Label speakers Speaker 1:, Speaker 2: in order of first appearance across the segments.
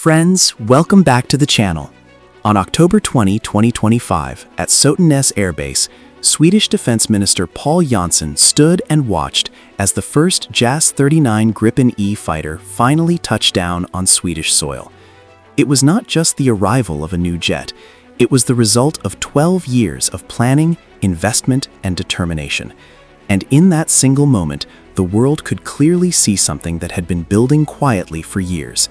Speaker 1: Friends, welcome back to the channel. On October 20, 2025, at Sotenäs Air Base, Swedish Defense Minister Paul Jansson stood and watched as the first JAS-39 Gripen E fighter finally touched down on Swedish soil. It was not just the arrival of a new jet, it was the result of 12 years of planning, investment, and determination. And in that single moment, the world could clearly see something that had been building quietly for years.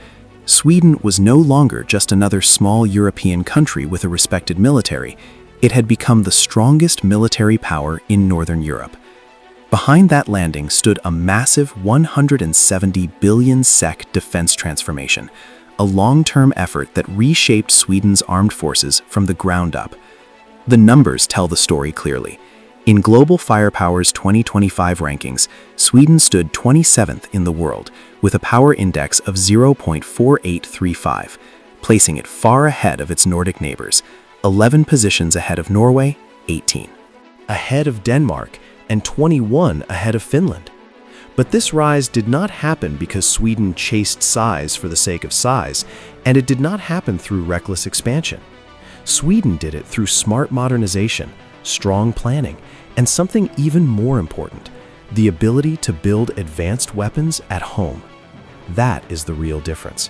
Speaker 1: Sweden was no longer just another small European country with a respected military. It had become the strongest military power in Northern Europe. Behind that landing stood a massive 170 billion SEK defense transformation, a long-term effort that reshaped Sweden's armed forces from the ground up. The numbers tell the story clearly. In Global Firepower's 2025 rankings, Sweden stood 27th in the world, with a power index of 0.4835, placing it far ahead of its Nordic neighbors, 11 positions ahead of Norway, 18 ahead of Denmark, and 21 ahead of Finland. But this rise did not happen because Sweden chased size for the sake of size, and it did not happen through reckless expansion. Sweden did it through smart modernization, strong planning, and something even more important, the ability to build advanced weapons at home. That is the real difference.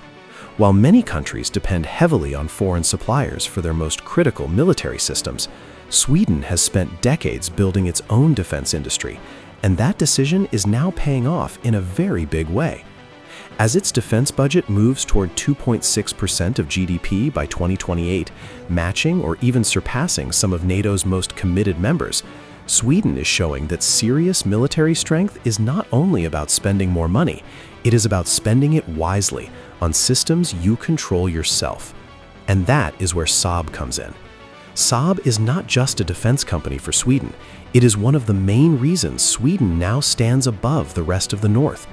Speaker 1: While many countries depend heavily on foreign suppliers for their most critical military systems, Sweden has spent decades building its own defense industry, and that decision is now paying off in a very big way. As its defense budget moves toward 2.6% of GDP by 2028, matching or even surpassing some of NATO's most committed members, Sweden is showing that serious military strength is not only about spending more money, it is about spending it wisely on systems you control yourself. And that is where Saab comes in. Saab is not just a defense company for Sweden, it is one of the main reasons Sweden now stands above the rest of the North.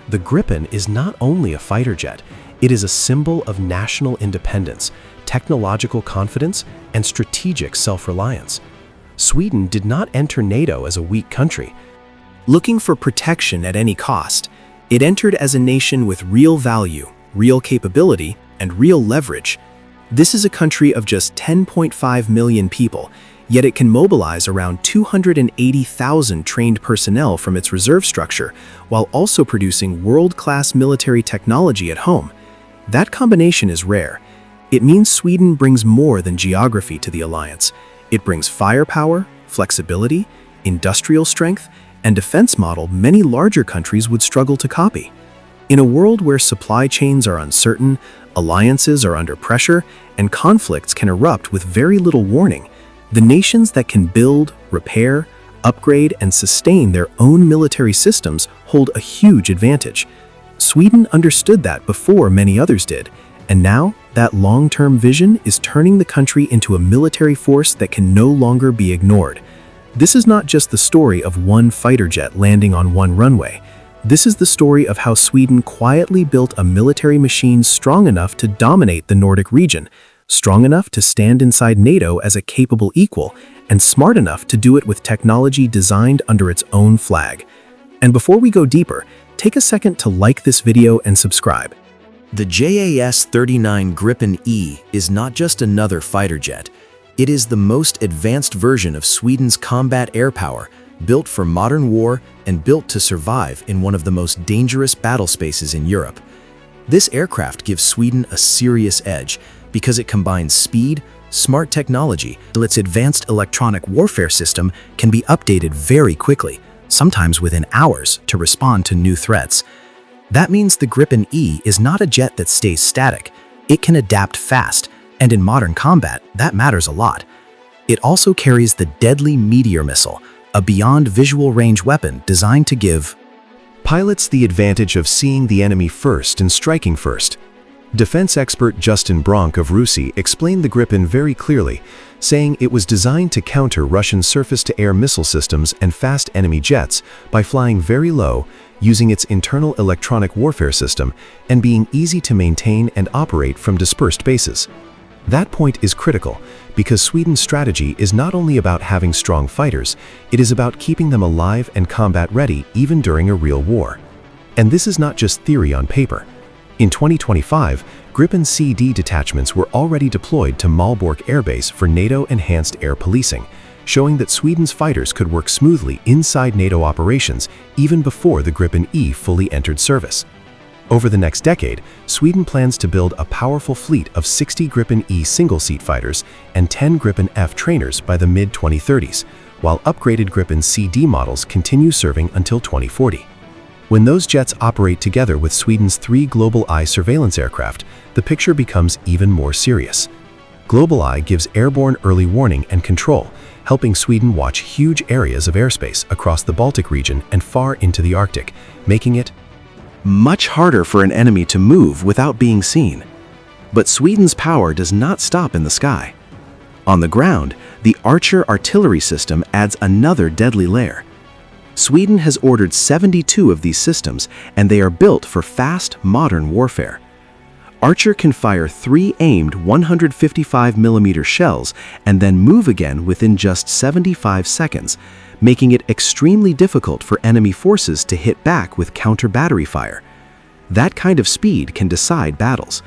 Speaker 1: The Gripen is not only a fighter jet, it is a symbol of national independence, technological confidence, and strategic self-reliance. Sweden did not enter NATO as a weak country. Looking for protection at any cost, it entered as a nation with real value, real capability, and real leverage. This is a country of just 10.5 million people, yet it can mobilize around 280,000 trained personnel from its reserve structure, while also producing world-class military technology at home. That combination is rare. It means Sweden brings more than geography to the alliance. It brings firepower, flexibility, industrial strength, and defense model many larger countries would struggle to copy. In a world where supply chains are uncertain, alliances are under pressure, and conflicts can erupt with very little warning, the nations that can build, repair, upgrade, and sustain their own military systems hold a huge advantage. Sweden understood that before many others did, and now that long-term vision is turning the country into a military force that can no longer be ignored. This is not just the story of one fighter jet landing on one runway. This is the story of how Sweden quietly built a military machine strong enough to dominate the Nordic region, strong enough to stand inside NATO as a capable equal, and smart enough to do it with technology designed under its own flag. And before we go deeper, take a second to like this video and subscribe. The JAS-39 Gripen E is not just another fighter jet. It is the most advanced version of Sweden's combat air power, built for modern war and built to survive in one of the most dangerous battle spaces in Europe. This aircraft gives Sweden a serious edge because it combines speed, smart technology, and its advanced electronic warfare system can be updated very quickly, sometimes within hours, to respond to new threats. That means the Gripen E is not a jet that stays static. It can adapt fast, and in modern combat, that matters a lot. It also carries the deadly Meteor missile, a beyond visual range weapon designed to give pilots the advantage of seeing the enemy first and striking first. Defense expert Justin Bronk of Rusi explained the Gripen very clearly, saying it was designed to counter Russian surface-to-air missile systems and fast enemy jets by flying very low, using its internal electronic warfare system, and being easy to maintain and operate from dispersed bases. That point is critical because Sweden's strategy is not only about having strong fighters, it is about keeping them alive and combat ready even during a real war. And this is not just theory on paper. In 2025,
Speaker 2: Gripen CD detachments were already deployed to Malbork Air Base for NATO enhanced air policing, showing that Sweden's fighters could work smoothly inside NATO operations even before the Gripen E fully entered service. Over the next decade, Sweden plans to build a powerful fleet of 60 Gripen E single-seat fighters and 10 Gripen F trainers by the mid-2030s, while upgraded Gripen CD models continue serving until 2040. When those jets operate together with Sweden's 3 GlobalEye surveillance aircraft, the picture becomes even more serious. GlobalEye gives airborne early warning and control, helping Sweden watch huge areas of airspace across the Baltic region and far into the Arctic, making it
Speaker 1: much harder for an enemy to move without being seen. But Sweden's power does not stop in the sky. On the ground, the Archer artillery system adds another deadly layer. Sweden has ordered 72 of these systems, and they are built for fast, modern warfare. Archer can fire 3 aimed 155mm shells and then move again within just 75 seconds, making it extremely difficult for enemy forces to hit back with counter-battery fire. That kind of speed can decide battles.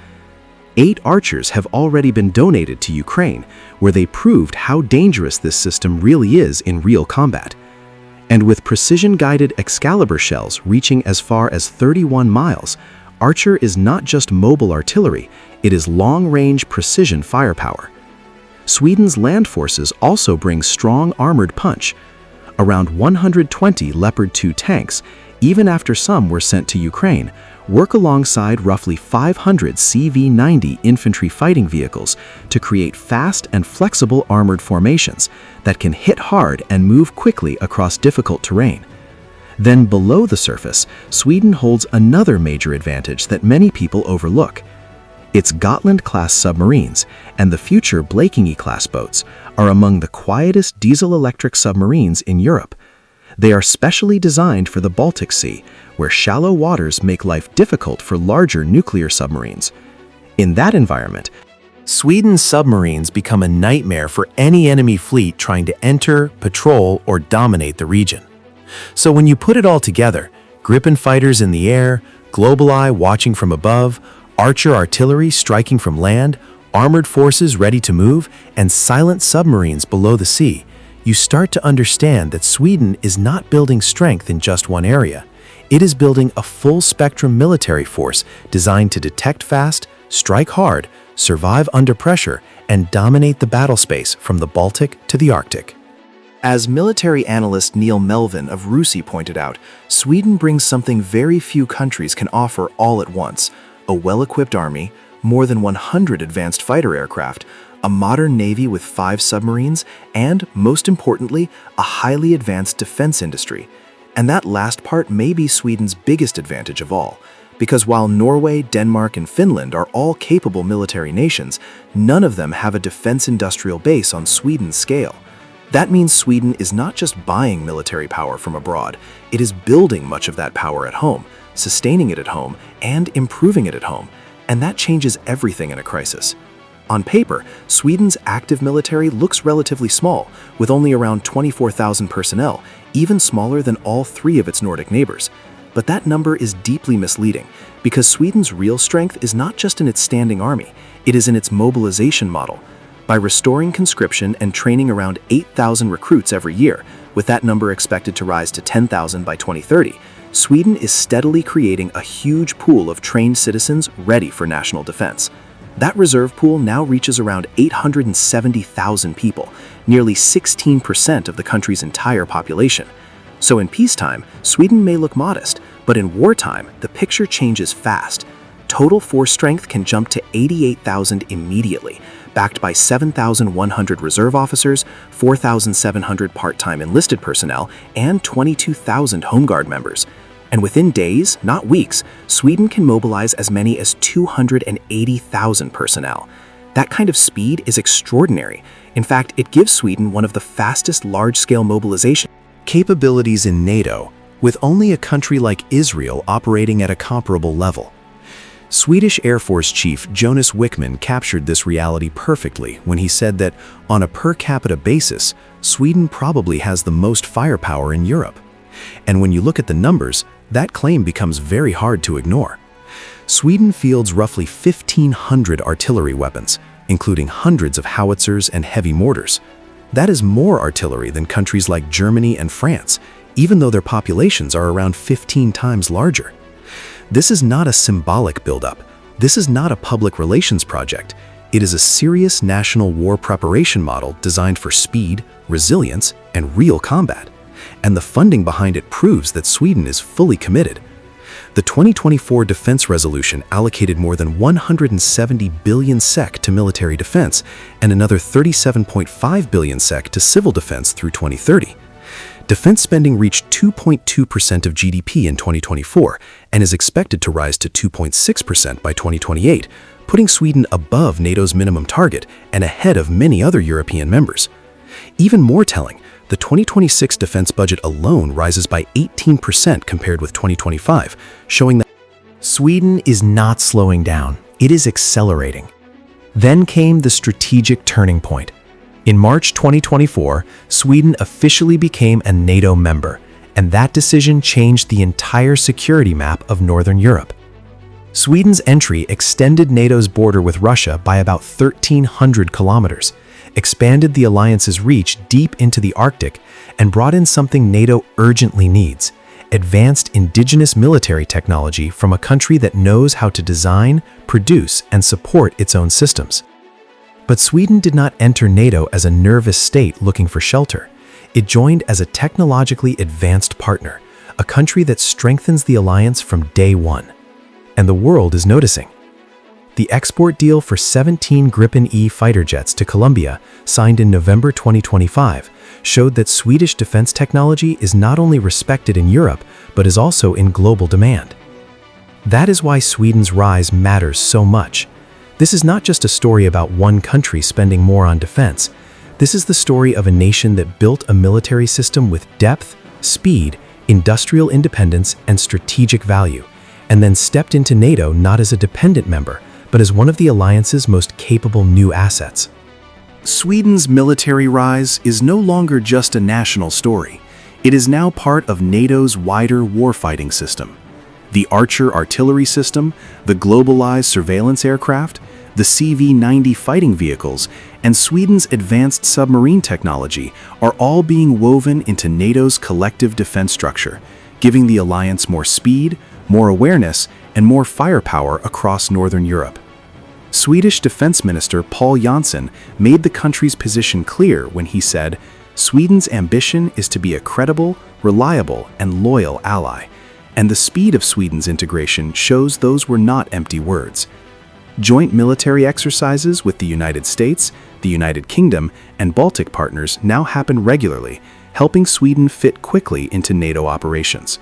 Speaker 1: 8 Archers have already been donated to Ukraine, where they proved how dangerous this system really is in real combat. And with precision-guided Excalibur shells reaching as far as 31 miles, Archer is not just mobile artillery, it is long-range precision firepower. Sweden's land forces also bring strong armored punch. Around 120 Leopard 2 tanks, even after some were sent to Ukraine, work alongside roughly 500 CV-90 infantry fighting vehicles to create fast and flexible armored formations that can hit hard and move quickly across difficult terrain. Then below the surface, Sweden holds another major advantage that many people overlook. Its Gotland-class submarines and the future Blekinge-class boats are among the quietest diesel-electric submarines in Europe. They are specially designed for the Baltic Sea, where shallow waters make life difficult for larger nuclear submarines. In that environment, Sweden's submarines become a nightmare for any enemy fleet trying to enter, patrol, or dominate the region. So when you put it all together, Gripen fighters in the air, GlobalEye watching from above, Archer artillery striking from land, armored forces ready to move, and silent submarines below the sea, you start to understand that Sweden is not building strength in just one area. It is building a full-spectrum military force designed to detect fast, strike hard, survive under pressure, and dominate the battle space from the Baltic to the Arctic. As military analyst Neil Melvin of RUSI pointed out, Sweden brings something very few countries can offer all at once: a well-equipped army, more than 100 advanced fighter aircraft, a modern navy with 5 submarines, and, most importantly, a highly advanced defense industry. And that last part may be Sweden's biggest advantage of all, because while Norway, Denmark, and Finland are all capable military nations, none of them have a defense industrial base on Sweden's scale. That means Sweden is not just buying military power from abroad, it is building much of that power at home, sustaining it at home, and improving it at home. And that changes everything in a crisis. On paper, Sweden's active military looks relatively small, with only around 24,000 personnel, even smaller than all 3 of its Nordic neighbors. But that number is deeply misleading, because Sweden's real strength is not just in its standing army, it is in its mobilization model. By restoring conscription and training around 8,000 recruits every year, with that number expected to rise to 10,000 by 2030, Sweden is steadily creating a huge pool of trained citizens ready for national defense. That reserve pool now reaches around 870,000 people, nearly 16% of the country's entire population. So in peacetime, Sweden may look modest, but in wartime, the picture changes fast. Total force strength can jump to 88,000 immediately, backed by 7,100 reserve officers, 4,700 part-time enlisted personnel, and 22,000 Home Guard members. And within days, not weeks, Sweden can mobilize as many as 280,000 personnel. That kind of speed is extraordinary. In fact, it gives Sweden one of the fastest large-scale mobilization capabilities in NATO, with only a country like Israel operating at a comparable level. Swedish Air Force Chief Jonas Wickman captured this reality perfectly when he said that, on a per capita basis, Sweden probably has the most firepower in Europe. And when you look at the numbers, that claim becomes very hard to ignore.
Speaker 2: Sweden fields roughly 1,500 artillery weapons, including hundreds of howitzers and heavy mortars. That is more artillery than countries like Germany and France, even though their populations are around 15 times larger. This is not a symbolic buildup. This is not a public relations project. It is a serious national war preparation model designed for speed, resilience, and real combat. And the funding behind it proves that Sweden is fully committed. The 2024 defense resolution allocated more than 170 billion SEK to military defense and another 37.5 billion SEK to civil defense through 2030. Defense spending reached 2.2% of GDP in 2024 and is expected to rise to 2.6% by 2028, putting Sweden above NATO's minimum target and ahead of many other European members. Even more telling, the 2026 defense budget alone rises by 18% compared with 2025, showing that Sweden is not slowing down, it is accelerating. Then came the strategic turning point. In March 2024, Sweden officially became a NATO member, and that decision changed the entire security map of Northern Europe. Sweden's entry extended NATO's border with Russia by about 1,300 kilometers, expanded the alliance's reach deep into the Arctic, and brought in something NATO urgently needs: advanced indigenous military technology from a country that knows how to design, produce, and support its own systems. But Sweden did not enter NATO as a nervous state looking for shelter. It joined as a technologically advanced partner, a country that strengthens the alliance from day one. And the world is noticing. The export deal for 17 Gripen E fighter jets to Colombia, signed in November 2025, showed that Swedish defense technology is not only respected in Europe, but is also in global demand. That is why Sweden's rise matters so much. This is not just a story about one country spending more on defense. This is the story of a nation that built a military system with depth, speed, industrial independence, and strategic value, and then stepped into NATO not as a dependent member, but as one of the alliance's most capable new assets.
Speaker 1: Sweden's military rise is no longer just a national story. It is now part of NATO's wider warfighting system. The Archer artillery system, the GlobalEye surveillance aircraft, the CV-90 fighting vehicles, and Sweden's advanced submarine technology are all being woven into NATO's collective defense structure, giving the alliance more speed, more awareness, and more firepower across Northern Europe. Swedish Defense Minister Paul Jansson made the country's position clear when he said, "Sweden's ambition is to be a credible, reliable, and loyal ally," and the speed of Sweden's integration shows those were not empty words. Joint military exercises with the United States, the United Kingdom, and Baltic partners now happen regularly, helping Sweden fit quickly into NATO operations.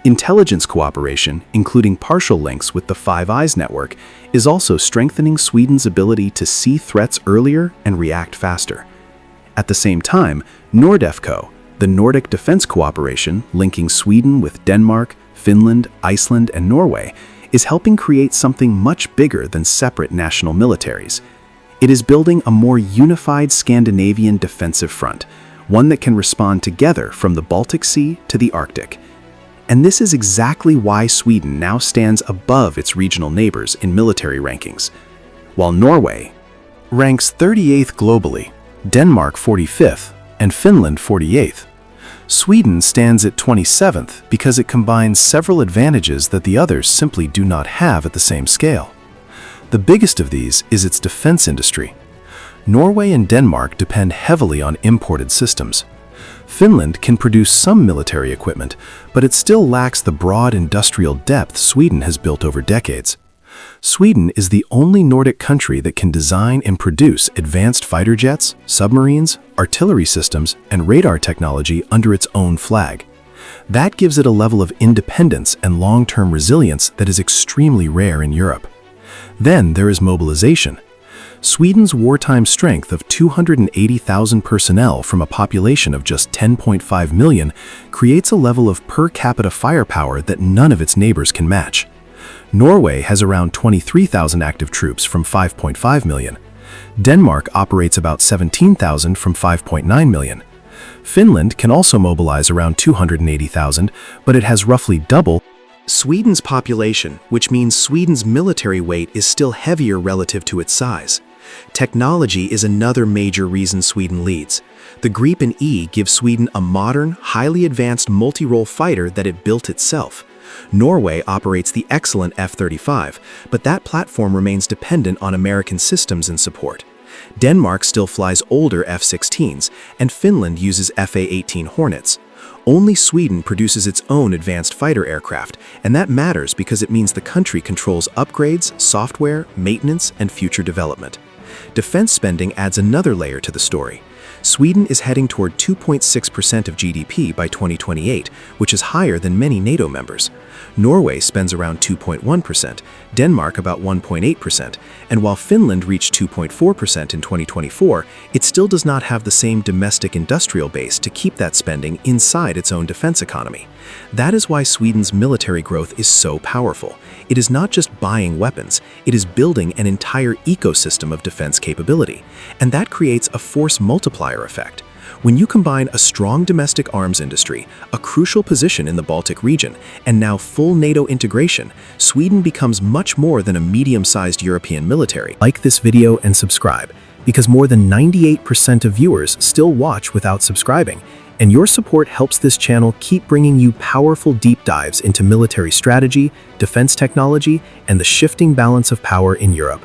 Speaker 1: Intelligence cooperation, including partial links with the Five Eyes network, is also strengthening Sweden's ability to see threats earlier and react faster. At the same time, NORDEFCO, the Nordic defense cooperation linking Sweden with Denmark, Finland, Iceland, and Norway, is helping create something much bigger than separate national militaries. It is building a more unified Scandinavian defensive front, one that can respond together from the Baltic Sea to the Arctic. And this is exactly why Sweden now stands above its regional neighbors in military rankings. While Norway ranks 38th globally, Denmark 45th, and Finland 48th, Sweden stands at 27th because it combines several advantages that the others simply do not have at the same scale. The biggest of these is its defense industry. Norway and Denmark depend heavily on imported systems. Finland can produce some military equipment, but it still lacks the broad industrial depth Sweden has built over decades. Sweden is the only Nordic country that can design and produce advanced fighter jets, submarines, artillery systems, and radar technology under its own flag. That gives it a level of independence and long-term resilience that is extremely rare in Europe. Then there is mobilization. Sweden's wartime strength of 280,000 personnel from a population of just 10.5 million creates a level of per capita firepower that none of its neighbors can match. Norway has around 23,000 active troops from 5.5 million. Denmark operates about 17,000 from 5.9 million. Finland can also mobilize around 280,000, but it has roughly double Sweden's population, which means Sweden's military weight, is still heavier relative to its size. Technology is another major reason Sweden leads. The Gripen E gives Sweden a modern, highly advanced multi-role fighter that it built itself. Norway operates the excellent F-35, but that platform remains dependent on American systems and support. Denmark still flies older F-16s, and Finland uses Fa-18 Hornets. Only Sweden produces its own advanced fighter aircraft, and that matters because it means the country controls upgrades, software, maintenance, and future development. Defense spending adds another layer to the story. Sweden is heading toward 2.6% of GDP by 2028, which is higher than many NATO members. Norway spends around 2.1%, Denmark about 1.8%, and while Finland reached 2.4% in 2024, it still does not have the same domestic industrial base to keep that spending inside its own defense economy. That is why Sweden's military growth is so powerful. It is not just buying weapons, it is building an entire ecosystem of defense capability, and that creates a force multiplier effect. When you combine a strong domestic arms industry, a crucial position in the Baltic region, and now full NATO integration, Sweden becomes much more than a medium-sized European military. Like this video and subscribe, because more than 98% of viewers still watch without subscribing, and your support helps this channel keep bringing you powerful deep dives into military strategy, defense technology, and the shifting balance of power in Europe.